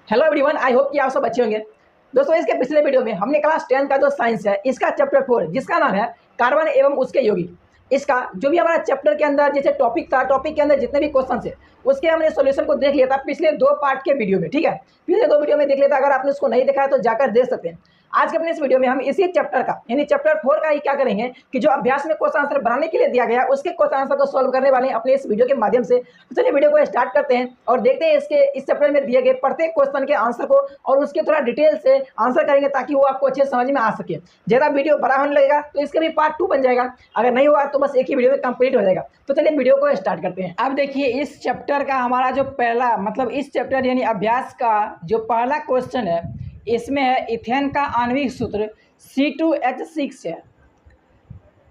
Hello everyone, I hope कि आप सब अच्छे होंगे। दोस्तों, इसके पिछले वीडियो में हमने क्लास 10 का जो साइंस है इसका चैप्टर 4 जिसका नाम है कार्बन एवं उसके यौगिक, इसका जो भी हमारा चैप्टर के अंदर जैसे टॉपिक था, टॉपिक के अंदर जितने भी क्वेश्चन थे उसके हमने सॉल्यूशन को देख लिया था पिछले 2 पार्ट के वीडियो में। ठीक है, पिछले 2 वीडियो में देख लेता, अगर आपने उसको नहीं देखा है तो जाकर देख सकते हैं। आज के अपने इस वीडियो में हम इसी चैप्टर का यानी चैप्टर 4 का ही क्या करेंगे कि जो अभ्यास में क्वेश्चन आंसर बनाने के लिए दिया गया है उसके क्वेश्चन आंसर को सॉल्व करने वाले हैं अपने इस वीडियो के माध्यम से। तो चलिए वीडियो को स्टार्ट करते हैं और देखते हैं इस चैप्टर में दिए गए प्रत्येक क्वेश्चन के आंसर को और उसके थोड़ा डिटेल से आंसर करेंगे ताकि वो आपको अच्छे समझ में आ सके। ज़्यादा वीडियो बड़ा होने लगेगा तो इसका भी पार्ट 2 बन जाएगा, अगर नहीं हुआ तो बस एक ही वीडियो में कंप्लीट हो जाएगा। तो चलिए वीडियो को स्टार्ट करते हैं। अब देखिए, इस चैप्टर का हमारा जो पहला इस चैप्टर यानी अभ्यास का जो पहला क्वेश्चन है इसमें है इथेन का आणविक सूत्र C2H6 है।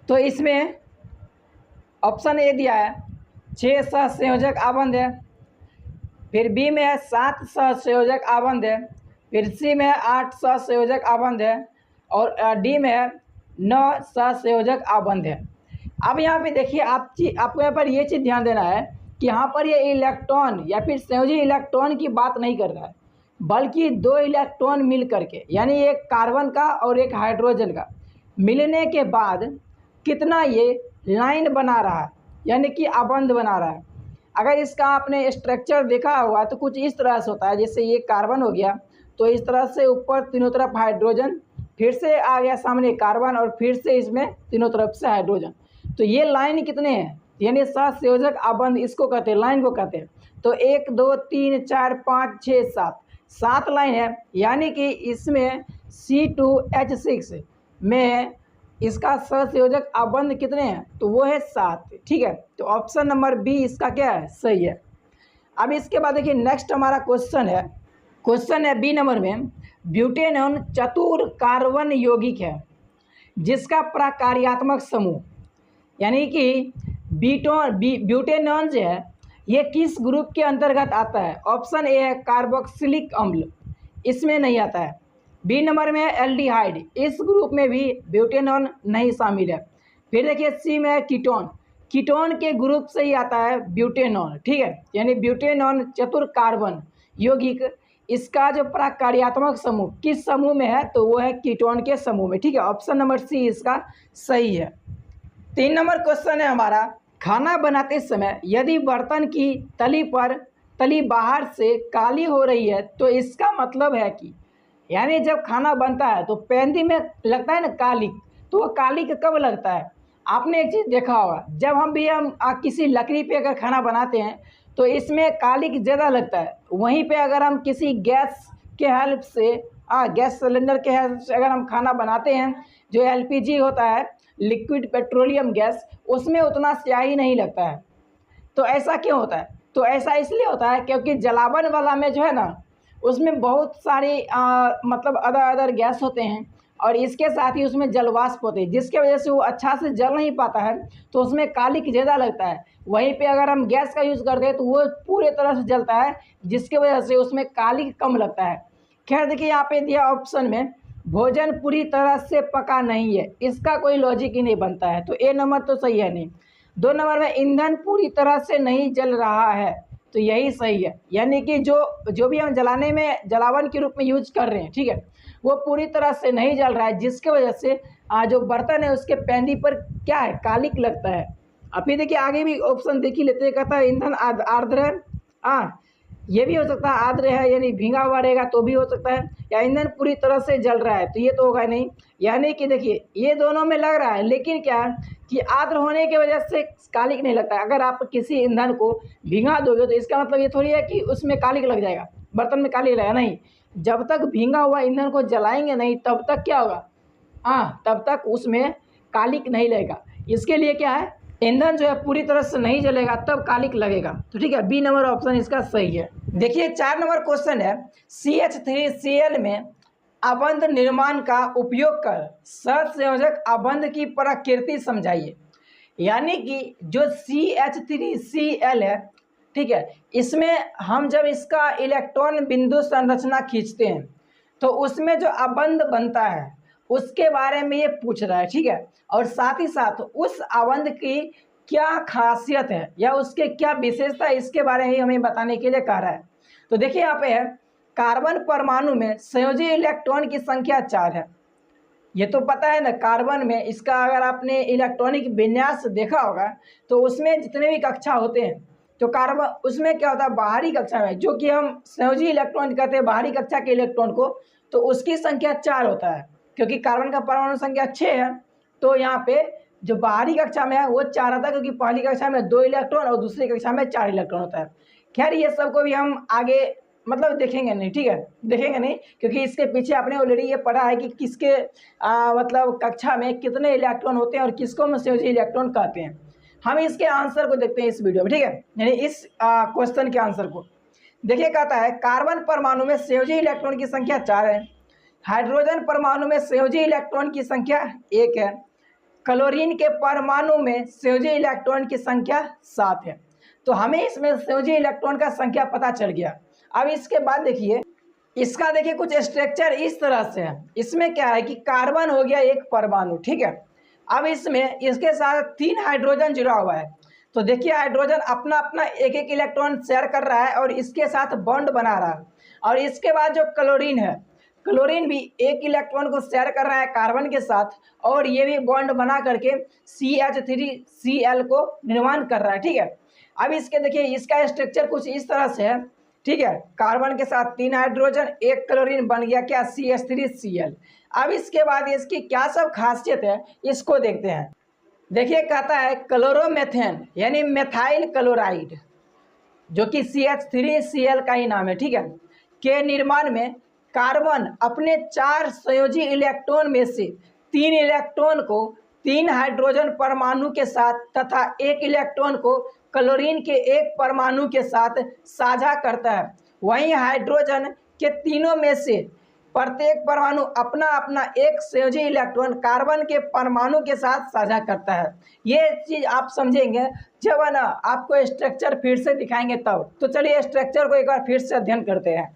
तो इसमें ऑप्शन ए दिया है 6 सहसंयोजक आबंध है, फिर बी में है 7 सहसंयोजक आबंध है, फिर सी में है 8 सहसंयोजक आबंध है और डी में है 9 सहसंयोजक आबंध है। अब यहाँ पे देखिए आपको यहाँ पर ये चीज़ ध्यान देना है कि यहाँ पर ये इलेक्ट्रॉन या फिर संयोजी इलेक्ट्रॉन की बात नहीं कर रहा है, बल्कि 2 इलेक्ट्रॉन मिल करके यानी एक कार्बन का और एक हाइड्रोजन का मिलने के बाद कितना ये लाइन बना रहा है यानी कि आबंध बना रहा है। अगर इसका आपने स्ट्रक्चर देखा हुआ तो कुछ इस तरह से होता है, जैसे ये कार्बन हो गया तो इस तरह से ऊपर तीनों तरफ हाइड्रोजन, फिर से आ गया सामने कार्बन और फिर से इसमें तीनों तरफ से हाइड्रोजन। तो ये लाइन कितने हैं यानी सहसंयोजक आबंध इसको कहते हैं, लाइन को कहते हैं। तो 1 2 3 4 5 6 7 लाइन है, यानी कि इसमें C2H6 में इसका सहसंयोजक आबंध कितने हैं तो वो है 7। ठीक है, तो ऑप्शन नंबर बी इसका क्या है, सही है। अब इसके बाद देखिए नेक्स्ट हमारा क्वेश्चन है बी नंबर में ब्यूटेनॉन चतुर कार्बन यौगिक है जिसका प्रकार्यात्मक समूह यानी कि ब्यूटेनॉन जो है ये किस ग्रुप के अंतर्गत आता है। ऑप्शन ए है कार्बोक्सिलिक अम्ल, इसमें नहीं आता है। बी नंबर में है एल्डिहाइड, इस ग्रुप में भी ब्यूटेनॉन नहीं शामिल है। फिर देखिए सी में है कीटोन के ग्रुप से ही आता है ब्यूटेनॉन। ठीक है, यानी ब्यूटेनॉन चतुर कार्बन यौगिक इसका जो प्रकार्यात्मक समूह किस समूह में है तो वो है कीटोन के समूह में। ठीक है, ऑप्शन नंबर सी इसका सही है। 3 नंबर क्वेश्चन है हमारा, खाना बनाते समय यदि बर्तन की तली बाहर से काली हो रही है तो इसका मतलब है कि यानी जब खाना बनता है तो पैंदी में लगता है ना कालिक, तो वो कालिक कब लगता है। आपने एक चीज़ देखा होगा, जब हम किसी लकड़ी पे अगर खाना बनाते हैं तो इसमें कालिक ज़्यादा लगता है। वहीं पे अगर हम किसी गैस के हेल्प से गैस सिलेंडर के हेल्प से अगर हम खाना बनाते हैं, जो LPG होता है लिक्विड पेट्रोलियम गैस, उसमें उतना स्याही नहीं लगता है। तो ऐसा क्यों होता है, तो ऐसा इसलिए होता है क्योंकि जलावन वाला में जो है ना उसमें बहुत सारी अदर गैस होते हैं और इसके साथ ही उसमें जलवाष्प होते हैं जिसके वजह से वो अच्छा से जल नहीं पाता है, तो उसमें कालिक ज़्यादा लगता है। वहीं पे अगर हम गैस का यूज़ करते हैं तो वो पूरे तरह से जलता है जिसके वजह से उसमें कालिक कम लगता है। खैर देखिए यहाँ पे दिया ऑप्शन में भोजन पूरी तरह से पका नहीं है, इसका कोई लॉजिक ही नहीं बनता है, तो ए नंबर तो सही है नहीं। 2 नंबर में ईंधन पूरी तरह से नहीं जल रहा है, तो यही सही है। यानी कि जो भी हम जलाने में जलावन के रूप में यूज कर रहे हैं, ठीक है, वो पूरी तरह से नहीं जल रहा है जिसके वजह से जो बर्तन है उसके पैंदी पर क्या है, कालिक लगता है। अभी देखिए आगे भी ऑप्शन देख ही लेते हैं, कहता है ईंधन आर्द्र है, ये भी हो सकता है आर्द्र है यानी भींगा हुआ रहेगा तो भी हो सकता है, या ईंधन पूरी तरह से जल रहा है तो ये तो होगा नहीं। यानी कि देखिए ये दोनों में लग रहा है, लेकिन क्या है कि आर्द्र होने की वजह से कालिक नहीं लगता है। अगर आप किसी ईंधन को भींगा दोगे तो इसका मतलब ये थोड़ी है कि उसमें कालिक लग जाएगा, बर्तन में कालिक लगेगा नहीं। जब तक भींगा हुआ ईंधन को जलाएंगे नहीं तब तक क्या होगा, तब तक उसमें कालिक नहीं लगेगा। इसके लिए क्या है, ईंधन जो है पूरी तरह से नहीं जलेगा तब कालिक लगेगा। तो ठीक है, बी नंबर ऑप्शन इसका सही है। देखिए 4 नंबर क्वेश्चन है CH3Cl में आबंध निर्माण का उपयोग कर सहसंयोजक आबंध की प्रकृति समझाइए। यानी कि जो CH3Cl है, ठीक है, इसमें हम जब इसका इलेक्ट्रॉन बिंदु संरचना खींचते हैं तो उसमें जो आबंध बनता है उसके बारे में ये पूछ रहा है। ठीक है, और साथ ही साथ उस आबंध की क्या खासियत है या उसके क्या विशेषता है इसके बारे में हमें बताने के लिए कह रहा है। तो देखिए यहाँ पे है कार्बन परमाणु में संयोजी इलेक्ट्रॉन की संख्या 4 है। ये तो पता है ना, कार्बन में इसका अगर आपने इलेक्ट्रॉनिक विन्यास देखा होगा तो उसमें जितने भी कक्षा होते हैं तो कार्बन उसमें क्या होता है, बाहरी कक्षा में जो कि हम संयोजी इलेक्ट्रॉन कहते हैं बाहरी कक्षा के इलेक्ट्रॉन को, तो उसकी संख्या 4 होता है। क्योंकि कार्बन का परमाणु संख्या 6 है तो यहाँ पे जो बाहरी कक्षा में है वो 4 आता है, क्योंकि पहली कक्षा में 2 इलेक्ट्रॉन और दूसरी कक्षा में 4 इलेक्ट्रॉन होता है। खैर ये सब को भी हम आगे मतलब देखेंगे नहीं, ठीक है, देखेंगे नहीं, क्योंकि इसके पीछे आपने ऑलरेडी ये पढ़ा है कि किसके मतलब कक्षा में कितने इलेक्ट्रॉन होते हैं और किसको हम संयोजी इलेक्ट्रॉन कहते हैं। हम इसके आंसर को देखते हैं इस वीडियो में, ठीक है, यानी इस क्वेश्चन के आंसर को देखिए। कहता है कार्बन परमाणु में संयोजी इलेक्ट्रॉन की संख्या 4 है, हाइड्रोजन परमाणु में संयोजी इलेक्ट्रॉन की संख्या 1 है, क्लोरीन के परमाणु में संयोजी इलेक्ट्रॉन की संख्या 7 है। तो हमें इसमें संयोजी इलेक्ट्रॉन का संख्या पता चल गया। अब इसके बाद देखिए इसका देखिए कुछ स्ट्रक्चर इस तरह से है। इसमें क्या है कि कार्बन हो गया एक परमाणु, ठीक है। अब इसमें इसके साथ 3 हाइड्रोजन जुड़ा हुआ है। तो देखिए हाइड्रोजन अपना अपना एक एक इलेक्ट्रॉन शेयर कर रहा है और इसके साथ बॉन्ड बना रहा है। और इसके बाद जो क्लोरीन है, क्लोरीन भी एक इलेक्ट्रॉन को शेयर कर रहा है कार्बन के साथ और ये भी बॉन्ड बना करके CH3Cl को निर्माण कर रहा है, ठीक है। अब इसके देखिए इसका स्ट्रक्चर कुछ इस तरह से है, ठीक है। कार्बन के साथ 3 हाइड्रोजन, 1 क्लोरीन बन गया क्या, CH3Cl। अब इसके बाद इसकी क्या सब खासियत है इसको देखते हैं। देखिए कहता है क्लोरोमेथेन यानी मेथाइल क्लोराइड जो कि CH3Cl का ही नाम है, ठीक है, के निर्माण में कार्बन अपने 4 संयोजी इलेक्ट्रॉन में से 3 इलेक्ट्रॉन को 3 हाइड्रोजन परमाणु के साथ तथा 1 इलेक्ट्रॉन को क्लोरीन के एक परमाणु के साथ साझा करता है। वहीं हाइड्रोजन के तीनों में से प्रत्येक परमाणु अपना अपना एक संयोजी इलेक्ट्रॉन कार्बन के परमाणु के साथ साझा करता है। ये चीज़ आप समझेंगे जब है ना आपको स्ट्रक्चर फिर से दिखाएंगे तब। तो चलिए स्ट्रक्चर को एक बार फिर से अध्ययन करते हैं।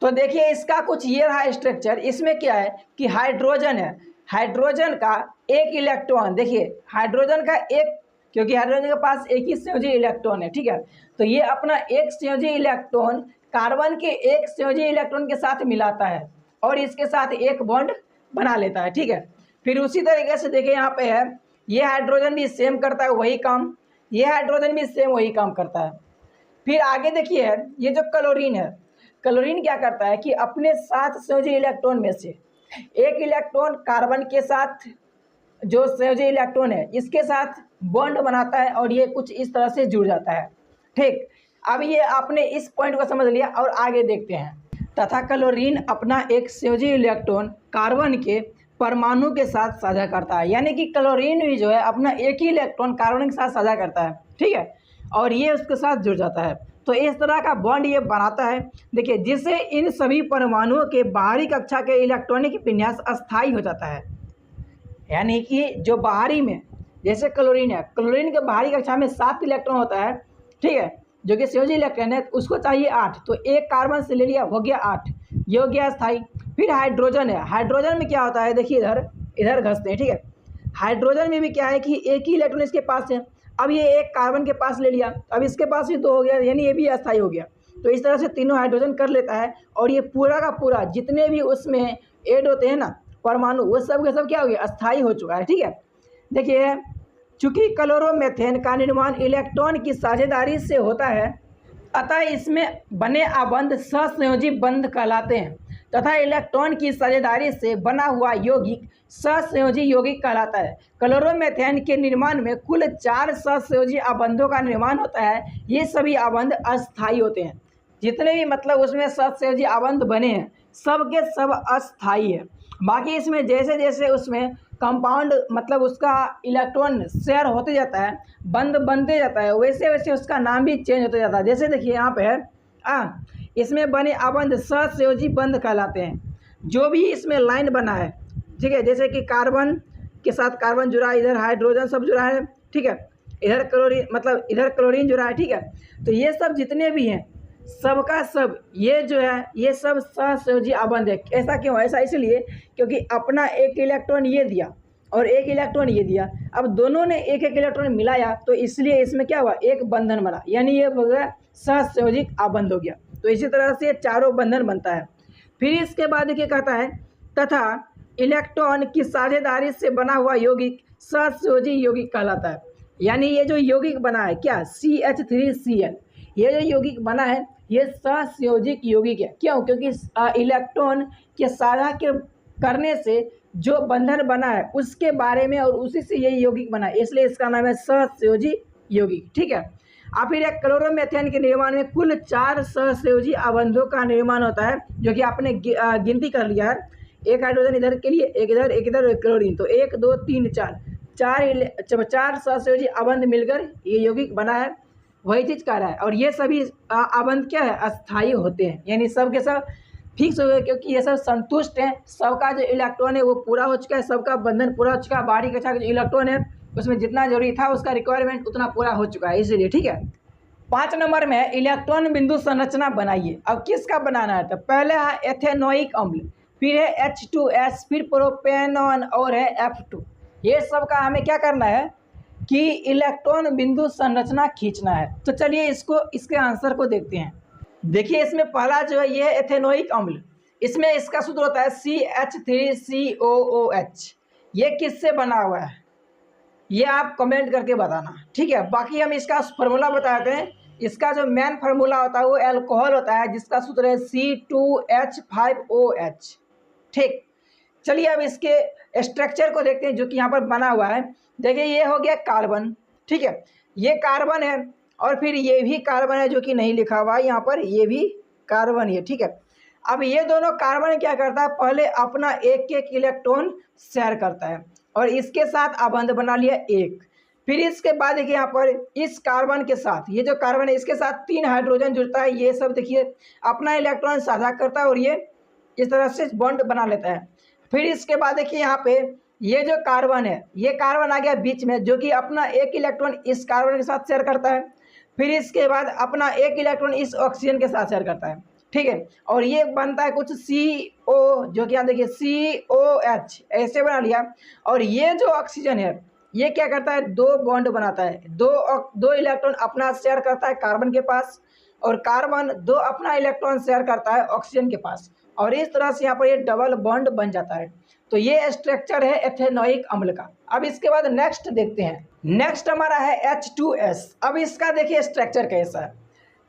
तो देखिए इसका कुछ ये रहा स्ट्रक्चर। इसमें क्या है कि हाइड्रोजन है, हाइड्रोजन का एक इलेक्ट्रॉन, देखिए हाइड्रोजन का एक, क्योंकि हाइड्रोजन के पास एक ही संयोजी इलेक्ट्रॉन है, ठीक है, तो ये अपना एक संयोजी इलेक्ट्रॉन कार्बन के एक संयोजी इलेक्ट्रॉन के साथ मिलाता है और इसके साथ एक बॉन्ड बना लेता है, ठीक है। फिर उसी तरीके से देखिए यहाँ पे है ये हाइड्रोजन भी सेम करता है वही काम, ये हाइड्रोजन भी सेम वही काम करता है। फिर आगे देखिए ये जो क्लोरीन है, क्लोरीन क्या करता है कि अपने 7 संयोजी इलेक्ट्रॉन में से एक इलेक्ट्रॉन कार्बन के साथ जो संयोजी इलेक्ट्रॉन है इसके साथ बॉन्ड बनाता है और ये कुछ इस तरह से जुड़ जाता है, ठीक। अब ये आपने इस पॉइंट को समझ लिया और आगे देखते हैं। तथा क्लोरीन अपना एक संयोजी इलेक्ट्रॉन कार्बन के परमाणु के साथ साझा करता है, यानी कि क्लोरीन भी जो है अपना एक ही इलेक्ट्रॉन कार्बन के साथ साझा करता है, ठीक है, और ये उसके साथ जुड़ जाता है। तो इस तरह का बॉन्ड ये बनाता है, देखिए, जिससे इन सभी परमाणुओं के बाहरी कक्षा के इलेक्ट्रॉनिक विन्यास अस्थायी हो जाता है। यानी कि जो बाहरी में जैसे क्लोरीन है, क्लोरीन के बाहरी कक्षा में 7 इलेक्ट्रॉन होता है, ठीक है, जो कि संयोजी इलेक्ट्रॉन है, उसको चाहिए 8, तो एक कार्बन से ले लिया हो गया 8, ये हो गया स्थायी। फिर हाइड्रोजन है, हाइड्रोजन में क्या होता है, देखिए इधर घसते हैं, ठीक है। हाइड्रोजन में भी क्या है कि एक ही इलेक्ट्रॉन इसके पास है, अब ये एक कार्बन के पास ले लिया, अब इसके पास भी 2 हो गया, यानी ये भी अस्थायी हो गया। तो इस तरह से तीनों हाइड्रोजन कर लेता है और ये पूरा का पूरा जितने भी उसमें ऐड होते हैं ना परमाणु, वो सब के सब क्या हो गया, अस्थायी हो चुका है, ठीक है। देखिए चूँकि क्लोरोमेथेन का निर्माण इलेक्ट्रॉन की साझेदारी से होता है, अतः इसमें बने आबंध सहसंयोजी बंध कहलाते हैं तथा इलेक्ट्रॉन की साझेदारी से बना हुआ यौगिक सहसंयोजी यौगिक कहलाता है। क्लोरोमेथेन के निर्माण में कुल 4 सहसंयोजी आबंधों का निर्माण होता है। ये सभी आबंध अस्थायी होते हैं, जितने भी मतलब उसमें सहसंयोजी आबंध बने हैं सब के सब अस्थायी है। बाकी इसमें जैसे जैसे उसमें कंपाउंड मतलब उसका इलेक्ट्रॉन शेयर होते जाता है, बंध बनते जाता है, वैसे वैसे उसका नाम भी चेंज होते जाता है। जैसे देखिए यहाँ पे है इसमें बने आबंध सहसंयोजी बंध कहलाते हैं। जो भी इसमें लाइन बना है, ठीक है, जैसे कि कार्बन के साथ कार्बन जुड़ा है, इधर हाइड्रोजन सब जुड़ा है, ठीक है, इधर क्लोरीन मतलब इधर क्लोरीन जुड़ा है, ठीक है, तो ये सब जितने भी हैं सबका सब ये जो है ये सब सहसंयोजी आबंध है। ऐसा क्यों? ऐसा इसलिए क्योंकि अपना एक इलेक्ट्रॉन ये दिया और एक इलेक्ट्रॉन ये दिया, अब दोनों ने एक एक इलेक्ट्रॉन मिलाया तो इसलिए इसमें क्या हुआ, एक बंधन बना, यानी ये हो गया सहसंयोजी आबंध हो गया। तो इसी तरह से चारों बंधन बनता है। फिर इसके बाद देखिए कहता है तथा इलेक्ट्रॉन की साझेदारी से बना हुआ यौगिक सहसंयोजी यौगिक कहलाता है। यानी ये जो यौगिक बना है क्या CH3Cl, ये जो यौगिक बना है ये सहसंयोजिक यौगिक है। क्यों? क्योंकि इलेक्ट्रॉन के साझा के करने से जो बंधन बना है उसके बारे में और उसी से ये यौगिक बना है, इसलिए इसका नाम है सहसंयोजी यौगिक। ठीक है। अब फिर एक क्लोरोमीथेन के निर्माण में कुल 4 सहसंयोजी आबंधों का निर्माण होता है, जो कि आपने गिनती कर लिया है। एक हाइड्रोजन इधर के लिए, एक इधर, एक इधर, एक क्लोरीन, तो 1 2 3 4 चार सहसंयोजी आबंध मिलकर ये यौगिक बना है। वही चीज़ कह रहा है। और ये सभी आबंध क्या है, अस्थायी होते हैं, यानी सब के सब फिक्स हो गए, क्योंकि ये सब संतुष्ट हैं। सबका जो इलेक्ट्रॉन है वो पूरा हो चुका है, सबका बंधन पूरा हो चुका है। बाहरी कक्षा का जो इलेक्ट्रॉन है उसमें जितना जरूरी था उसका रिक्वायरमेंट उतना पूरा हो चुका है, इसीलिए। ठीक है। 5 नंबर में इलेक्ट्रॉन बिंदु संरचना बनाइए। अब किसका बनाना है? तो पहले है एथेनोइक अम्ल, फिर है H2S, फिर प्रोपेनॉन और है F2। ये सब का हमें क्या करना है कि इलेक्ट्रॉन बिंदु संरचना खींचना है। तो चलिए इसके आंसर को देखते हैं। देखिए इसमें पहला जो है ये एथेनोइक अम्ल, इसमें इसका सूत्र होता है CH3COOH। ये किससे बना हुआ है ये आप कमेंट करके बताना। ठीक है। बाकी हम इसका फार्मूला बताते हैं। इसका जो मेन फार्मूला होता है वो अल्कोहल होता है, जिसका सूत्र है C2H5OH। ठीक। चलिए अब इसके स्ट्रक्चर को देखते हैं जो कि यहाँ पर बना हुआ है। देखिए ये हो गया कार्बन। ठीक है। ये कार्बन है और फिर ये भी कार्बन है जो कि नहीं लिखा हुआ है यहाँ पर, ये भी कार्बन है। ठीक है। अब ये दोनों कार्बन क्या करता है, पहले अपना एक एक इलेक्ट्रॉन शेयर करता है और इसके साथ आबंध बना लिया एक। फिर इसके बाद देखिए यहाँ पर इस कार्बन के साथ, ये जो कार्बन है इसके साथ 3 हाइड्रोजन जुड़ता है। ये सब देखिए अपना इलेक्ट्रॉन साझा करता है और ये इस तरह से बॉन्ड बना लेता है। फिर इसके बाद देखिए यहाँ पे ये जो कार्बन है, ये कार्बन आ गया बीच में, जो कि अपना एक इलेक्ट्रॉन इस कार्बन के साथ शेयर करता है। फिर इसके बाद अपना एक इलेक्ट्रॉन इस ऑक्सीजन के साथ शेयर करता है। ठीक है। और ये बनता है कुछ CO, जो कि यहाँ देखिए COH ऐसे बना लिया। और ये जो ऑक्सीजन है ये क्या करता है, 2 बॉन्ड बनाता है। दो इलेक्ट्रॉन अपना शेयर करता है कार्बन के पास, और कार्बन 2 अपना इलेक्ट्रॉन शेयर करता है ऑक्सीजन के पास, और इस तरह से यहाँ पर ये डबल बॉन्ड बन जाता है। तो ये स्ट्रक्चर है एथेनोइक अम्ल का। अब इसके बाद नेक्स्ट देखते हैं। नेक्स्ट हमारा है H2S। अब इसका देखिए स्ट्रक्चर कैसा है।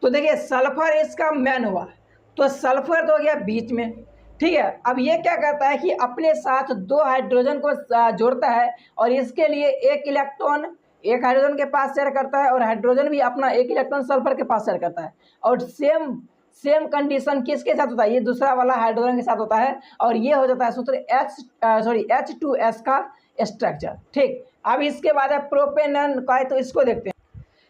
तो देखिए सल्फर इसका मेन हुआ, तो सल्फर तो हो गया बीच में। ठीक है। अब ये क्या करता है कि अपने साथ 2 हाइड्रोजन को जोड़ता है और इसके लिए एक इलेक्ट्रॉन एक हाइड्रोजन के पास शेयर करता है और हाइड्रोजन भी अपना एक इलेक्ट्रॉन सल्फर के पास शेयर करता है। और सेम कंडीशन किसके साथ होता है, ये दूसरा वाला हाइड्रोजन के साथ होता है, और ये हो जाता है सूत्र H2S का स्ट्रक्चर। ठीक। अब इसके बाद है प्रोपेनॉन का, तो इसको देखते हैं।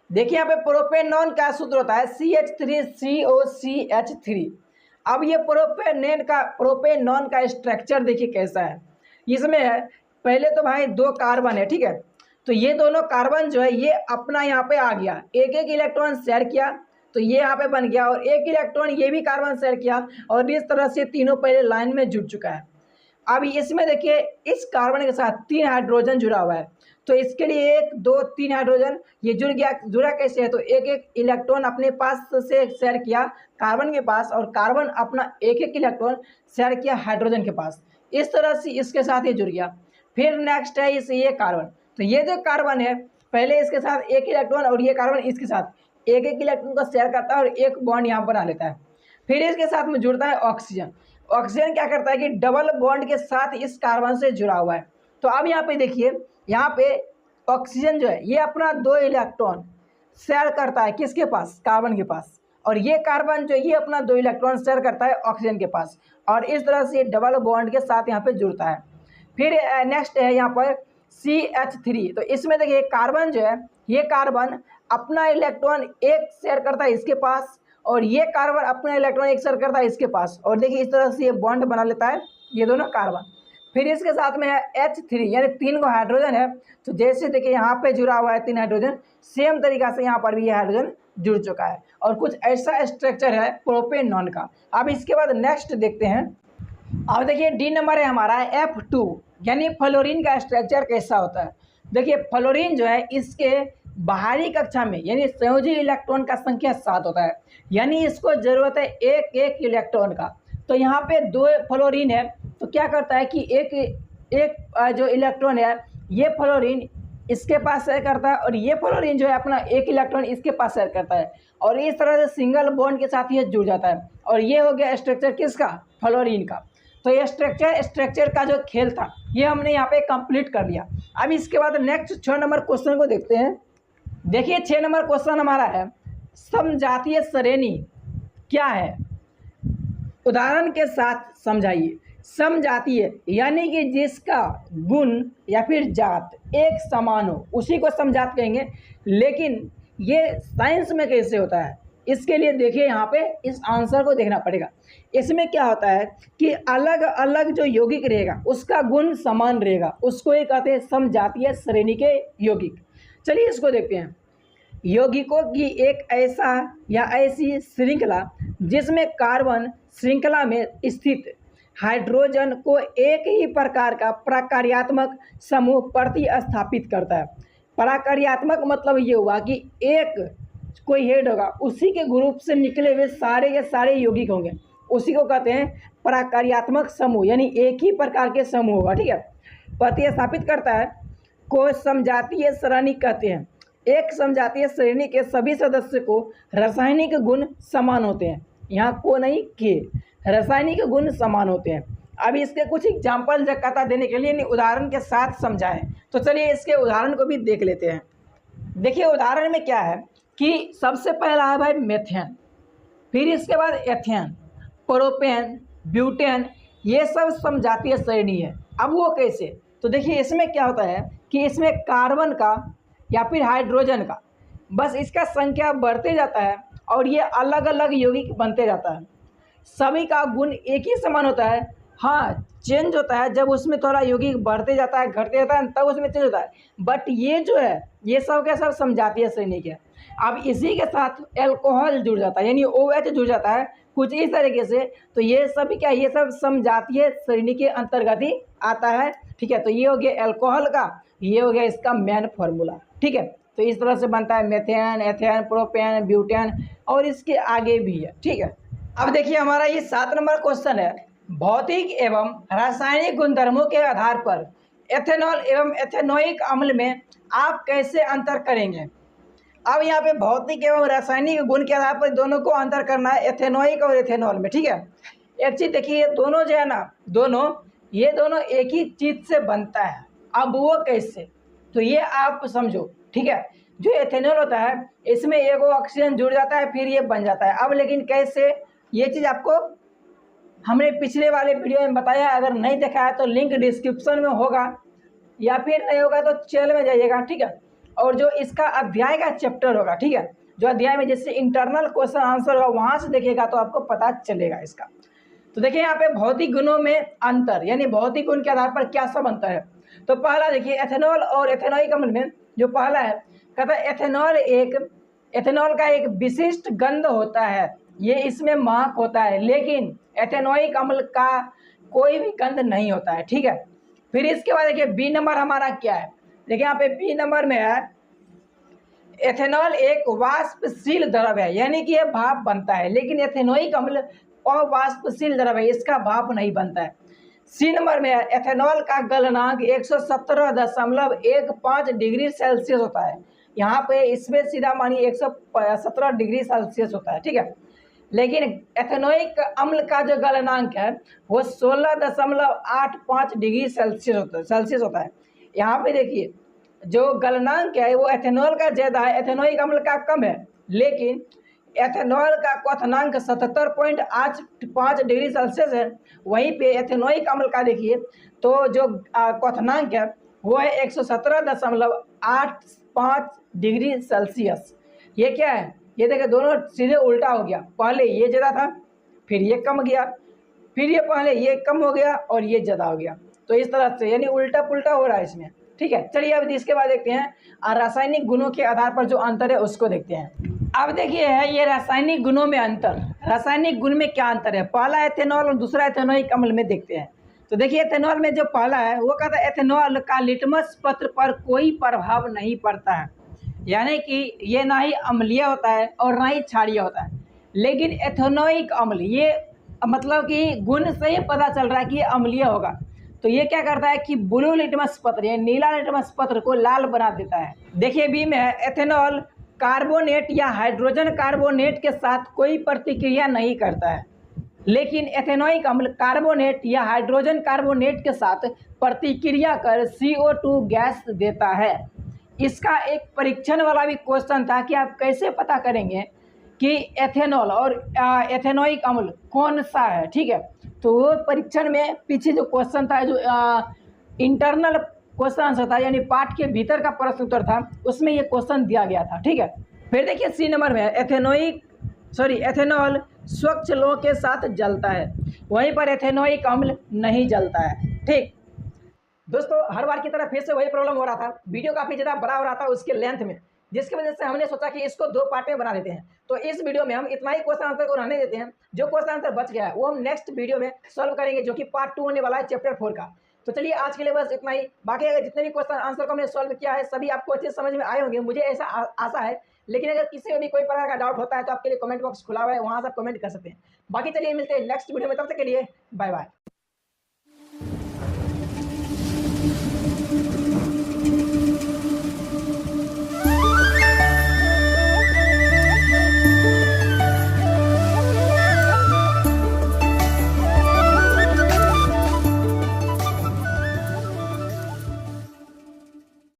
देखिए यहाँ पे प्रोपेनॉन का सूत्र होता है CH3COCH3। अब ये प्रोपेनॉन का स्ट्रक्चर देखिए कैसा है। इसमें है पहले तो भाई 2 कार्बन है। ठीक है। तो ये दोनों कार्बन जो है ये अपना यहाँ पे आ गया, एक एक इलेक्ट्रॉन शेयर किया, तो ये यहाँ पे बन गया, और एक इलेक्ट्रॉन ये भी कार्बन शेयर किया, और इस तरह से तीनों पहले लाइन में जुड़ चुका है। अब इसमें देखिए इस कार्बन के साथ 3 हाइड्रोजन जुड़ा हुआ है, तो इसके लिए 1 2 3 हाइड्रोजन ये जुड़ गया। जुड़ा कैसे है, तो एक एक इलेक्ट्रॉन अपने पास से शेयर किया कार्बन के पास, और कार्बन अपना एक एक इलेक्ट्रॉन शेयर किया हाइड्रोजन के पास। इस तरह से इसके साथ ये जुड़ गया। फिर नेक्स्ट है ये कार्बन। तो ये जो कार्बन है पहले इसके साथ एक इलेक्ट्रॉन, और ये कार्बन इसके साथ एक एक इलेक्ट्रॉन को शेयर करता है और एक बॉन्ड यहाँ बना लेता है। फिर इसके साथ में जुड़ता है ऑक्सीजन। ऑक्सीजन क्या करता है कि डबल बॉन्ड के साथ इस कार्बन से जुड़ा हुआ है। तो अब यहाँ पे देखिए, यहाँ पे ऑक्सीजन जो है ये अपना 2 इलेक्ट्रॉन शेयर करता है किसके पास, कार्बन के पास, और ये कार्बन जो ये अपना 2 इलेक्ट्रॉन शेयर करता है ऑक्सीजन के पास, और इस तरह से डबल बॉन्ड के साथ यहाँ पे जुड़ता है। फिर नेक्स्ट है यहाँ पर CH3। तो इसमें देखिए कार्बन जो है ये कार्बन अपना इलेक्ट्रॉन एक शेयर करता है इसके पास, और ये कार्बन अपना इलेक्ट्रॉन एक शेयर करता है इसके पास, और देखिए इस तरह से ये बॉन्ड बना लेता है ये दोनों कार्बन। फिर इसके साथ में है H3, यानी 3 को हाइड्रोजन है। तो जैसे देखिए यहाँ पे जुड़ा हुआ है 3 हाइड्रोजन, सेम तरीका से यहाँ पर भी ये हाइड्रोजन जुड़ चुका है, और कुछ ऐसा स्ट्रक्चर है प्रोपेनॉन का। अब इसके बाद नेक्स्ट देखते हैं। अब देखिए D नंबर है हमारा F2, यानी फ्लोरीन का स्ट्रक्चर कैसा होता है। देखिए फ्लोरीन जो है इसके बाहरी कक्षा में यानी संयोजी इलेक्ट्रॉन का संख्या 7 होता है, यानी इसको ज़रूरत है एक एक इलेक्ट्रॉन का। तो यहाँ पे 2 फ्लोरीन है, तो क्या करता है कि एक जो इलेक्ट्रॉन है ये फ्लोरीन इसके पास शेयर करता है और ये फ्लोरीन जो है अपना एक इलेक्ट्रॉन इसके पास शेयर करता है और इस तरह से सिंगल बॉन्ड के साथ ये जुड़ जाता है और ये हो गया स्ट्रक्चर किसका, फ्लोरीन का। तो ये स्ट्रक्चर का जो खेल था ये हमने यहाँ पे कंप्लीट कर लिया। अब इसके बाद नेक्स्ट 6 नंबर क्वेश्चन को देखते हैं। देखिए 6 नंबर क्वेश्चन हमारा है समजातीय श्रेणी क्या है, उदाहरण के साथ समझाइए। समजातीय यानी कि जिसका गुण या फिर जात एक समान हो उसी को समजात कहेंगे, लेकिन ये साइंस में कैसे होता है इसके लिए देखिए यहाँ पे इस आंसर को देखना पड़ेगा। इसमें क्या होता है कि अलग अलग जो यौगिक रहेगा उसका गुण समान रहेगा, उसको ये कहते हैं समजातीय श्रेणी के यौगिक। चलिए इसको देखते हैं। यौगिकों की एक ऐसा या ऐसी श्रृंखला जिसमें कार्बन श्रृंखला में स्थित हाइड्रोजन को एक ही प्रकार का प्रकार्यात्मक समूह प्रतिस्थापित करता है। प्रकार्यात्मक मतलब ये हुआ कि एक कोई हेड होगा उसी के ग्रुप से निकले हुए सारे के सारे यौगिक होंगे, उसी को कहते हैं प्रकार्यात्मक समूह, यानी एक ही प्रकार के समूह होगा। ठीक है, प्रतिस्थापित करता है को समजातीय श्रेणी कहते हैं। एक समजातीय श्रेणी के सभी सदस्य को रासायनिक गुण समान होते हैं, यहाँ को नहीं के, रासायनिक गुण समान होते हैं। अब इसके कुछ एग्जाम्पल कहता देने के लिए उदाहरण के साथ समझाएं, तो चलिए इसके उदाहरण को भी देख लेते हैं। देखिए उदाहरण में क्या है कि सबसे पहला है भाई मेथेन, फिर इसके बाद एथेन, प्रोपेन, ब्यूटेन, ये सब समजातीय श्रेणी है। अब वो कैसे, तो देखिए इसमें क्या होता है कि इसमें कार्बन का या फिर हाइड्रोजन का बस इसका संख्या बढ़ते जाता है और ये अलग अलग यौगिक बनते जाता है। सभी का गुण एक ही समान होता है, हाँ चेंज होता है जब उसमें थोड़ा यौगिक बढ़ते जाता है घटते जाता है तब उसमें चेंज होता है, बट ये जो है ये सब के सब समजातीय श्रेणी के। अब इसी के साथ एल्कोहल जुड़ जाता है यानी OH जुड़ जाता है कुछ इस तरीके से, तो ये सब क्या, ये सब समजातीय श्रेणी के अंतर्गत ही आता है। ठीक है, तो ये हो गया एल्कोहल का, ये हो गया इसका मेन फार्मूला। ठीक है, तो इस तरह से बनता है मेथेन, एथेन, प्रोपेन, ब्यूटेन और इसके आगे भी है। ठीक है, अब देखिए हमारा ये 7 नंबर क्वेश्चन है, भौतिक एवं रासायनिक गुणधर्मों के आधार पर एथेनॉल एवं एथेनोइक अम्ल में आप कैसे अंतर करेंगे। अब यहाँ पे भौतिक एवं रासायनिक गुण के आधार पर दोनों को अंतर करना है, एथेनोइक और एथेनॉल में। ठीक है, एक चीज़ देखिए ये दोनों जो है ना, ये दोनों एक ही चीज़ से बनता है। अब वो कैसे, तो ये आप समझो। ठीक है, जो एथेनॉल होता है इसमें एक ऑक्सीजन जुड़ जाता है फिर ये बन जाता है। अब लेकिन कैसे, ये चीज़ आपको हमने पिछले वाले वीडियो में बताया, अगर नहीं देखा है तो लिंक डिस्क्रिप्शन में होगा या फिर नहीं होगा तो चैनल में जाइएगा। ठीक है, और जो इसका अध्याय का चैप्टर होगा, ठीक है, जो अध्याय में जैसे इंटरनल क्वेश्चन आंसर होगा वहाँ से देखिएगा तो आपको पता चलेगा इसका। तो देखिए यहाँ पे भौतिक गुणों में अंतर यानी भौतिक गुण के आधार पर क्या सब अंतर है। तो पहला देखिए एथेनॉल और एथेनोइक अम्ल में जो पहला है कहता है एथेनॉल का एक विशिष्ट गंध होता है, ये इसमें महक होता है, लेकिन एथेनोइक अम्ल का कोई भी गंध नहीं होता है। ठीक है, फिर इसके बाद देखिए बी नंबर हमारा क्या है, देखिए यहाँ पे बी नंबर में है एथेनॉल एक वाष्पशील द्रव है, यानी कि यह भाप बनता है, लेकिन एथेनोइक अम्ल अवाष्पशील द्रव है, इसका भाप नहीं बनता है। सी नंबर में है एथेनॉल का गलनांक 117.15 डिग्री सेल्सियस होता है, यहाँ पे इसमें सीधा मानिए 117 डिग्री सेल्सियस होता है। ठीक है, लेकिन एथेनोइक अम्ल का जो गलनांक है वो 16.85 डिग्री सेल्सियस होता है। यहाँ पे देखिए जो गलनांक है वो एथेनॉल का ज़्यादा है, एथेनोइक अम्ल का कम है, लेकिन एथेनॉल का क्वथनांक 77.85 डिग्री सेल्सियस है, वहीं पे एथेनोइक अम्ल का देखिए तो जो क्वथनांक है वो है 117.85 डिग्री सेल्सियस। ये क्या है, ये देखिए दोनों सीधे उल्टा हो गया, पहले ये ज़्यादा था फिर ये कम गया, फिर ये पहले ये कम हो गया और ये ज़्यादा हो गया, तो इस तरह से यानी उल्टा पुल्टा हो रहा है इसमें। ठीक है, चलिए अब इसके बाद देखते हैं रासायनिक गुणों के आधार पर जो अंतर है उसको देखते हैं। अब देखिए है ये रासायनिक गुणों में अंतर, रासायनिक गुण में क्या अंतर है, पहला एथेनॉल और दूसरा एथेनोइक अम्ल में देखते हैं। तो देखिए एथेनॉल में जो पहला है वो कहता है एथेनॉल का लिटमस पत्र पर कोई प्रभाव नहीं पड़ता है, यानी कि ये ना ही अम्लीय होता है और ना ही क्षारीय होता है। लेकिन एथेनोइक अम्ल ये मतलब कि गुण से ही पता चल रहा है कि ये अम्लीय होगा। तो ये क्या करता है कि ब्लू लिटमस पत्र या नीला लिटमस पत्र को लाल बना देता है। देखिए बी में है एथेनॉल कार्बोनेट या हाइड्रोजन कार्बोनेट के साथ कोई प्रतिक्रिया नहीं करता है, लेकिन एथेनोइक अम्ल कार्बोनेट या हाइड्रोजन कार्बोनेट के साथ प्रतिक्रिया कर CO2 गैस देता है। इसका एक परीक्षण वाला भी क्वेश्चन था कि आप कैसे पता करेंगे कि एथेनॉल और एथेनोइक अम्ल कौन सा है। ठीक है, तो वो परीक्षण में पीछे जो क्वेश्चन था, जो इंटरनल क्वेश्चन आंसर था, यानी पाठ के भीतर का प्रश्न उत्तर था, उसमें ये क्वेश्चन दिया गया था। ठीक है, फिर देखिए सी नंबर में एथेनॉल स्वच्छ लौह के साथ जलता है, वहीं पर एथेनोइक अम्ल नहीं जलता है। ठीक दोस्तों, हर बार की तरह फिर से वही प्रॉब्लम हो रहा था, वीडियो काफ़ी ज़्यादा बड़ा हो रहा था उसके लेंथ में, जिसकी वजह से हमने सोचा कि इसको 2 पार्ट में बना देते हैं। तो इस वीडियो में हम इतना ही क्वेश्चन आंसर को रहने देते हैं। जो क्वेश्चन आंसर बच गया है वो हम नेक्स्ट वीडियो में सॉल्व करेंगे, जो कि पार्ट 2 होने वाला है चैप्टर 4 का। तो चलिए आज के लिए बस इतना ही। बाकी अगर जितने भी क्वेश्चन आंसर को हमने सॉल्व किया है सभी आपको अच्छे समझ में आए होंगे, मुझे ऐसा आशा है। लेकिन अगर किसी में भी कोई प्रकार का डाउट होता है तो आपके लिए कमेंट बॉक्स खुला हुआ है, वहाँ से आप कमेंट कर सकते हैं। बाकी चलिए मिलते हैं नेक्स्ट वीडियो में, तब तक के लिए बाय बाय।